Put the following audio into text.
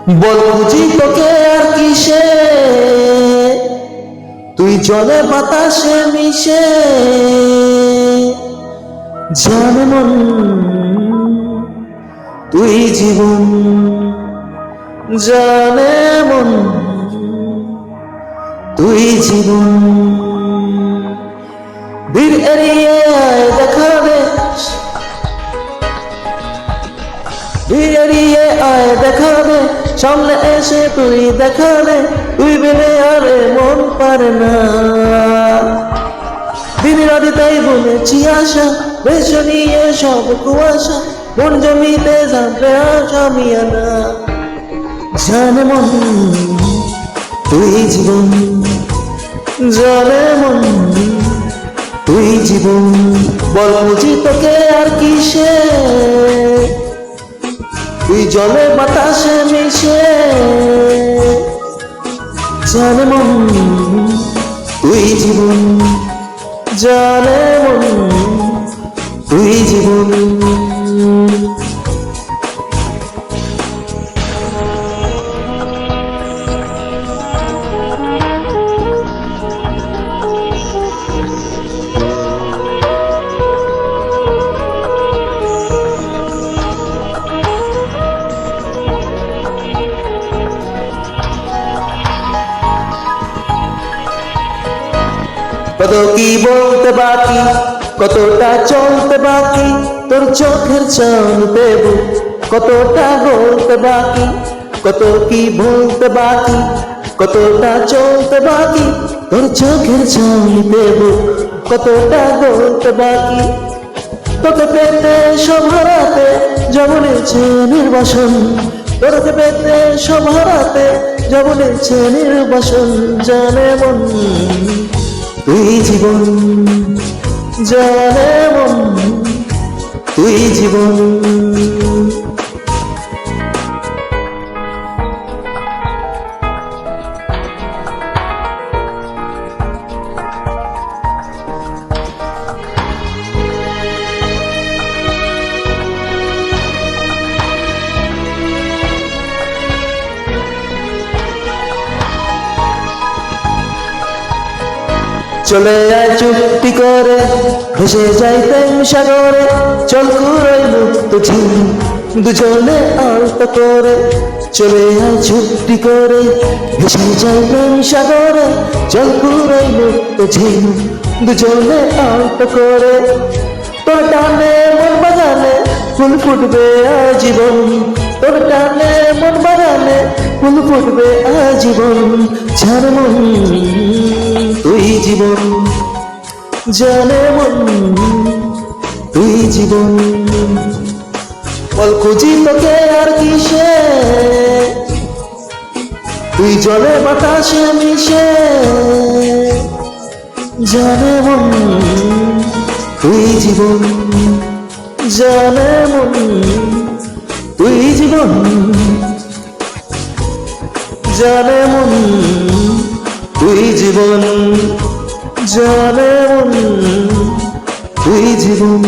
বল বুঝি তোকে আর কিসে, তুই জলে বাতাসে মিশে। জানে মন তুই জীবন, জানে মন তুই জীবন। বীর এড়িয়ে আয় দেখা দে, বীর এড়িয়ে আয় দেখা দে, সামনে এসে তুই দেখা দে, তুই বিনে আরে মন পারে না। দিন রাতে তাই বলেছি আশা, বেশ নিয়ে সব কুয়াশা, মন জমিতে যাবে আশা মিয়ানা। জানে মন তুই জীবন, জানে মন তুই জীবন। বল বুঝি তোকে আর কিসে, তুই জলে বাতাসে মিশে। জানে মন তুই জীবন, জানে মন তুই জীবন। কত কি বলতে বাকি, কতটা চলতে বাকি, তোর চোখের চাঁদ দেব। কতটা বলতে বাকি, কত কি বলতে বাকি, কতটা চলতে বাকি, তোর চোখের চাঁদ দেব। কতটা বলতে বাকি, তোকে পেতে সব হারাতে জবনেছে নির্বাসন। তোকে পেতে সব হারাতে জবনেছে নির্বাসন। জানে মন তুই জীবন, জানে মন তুই জীবন। চলে আয় চুক্তি করে, ভেসে যাইতেন সাগরে, চল কুড়াই মুক্ত ঝিল দুজনে আলতো করে। চলে আয় চুক্তি করে, ভেসে যাইতেন সাগরে, চল কুড়াই মুক্ত ঝিল দুজনে আলতো করে। তোর টানে মন বাগানে ফুল ফুটবে আজীবন, তোর টানে মন বাগানে ফুল ফুটবে আজীবন। জানে মন তুই জীবন, জানে মন তুই জীবন। বল খুঁজি তোকে আর কিসে, তুই জলে বাতাসে মিশে। জানে মন তুই জীবন, জানে মন তুই জীবন। জানে মন তুই জীবন, জানে মন তুই জীবন।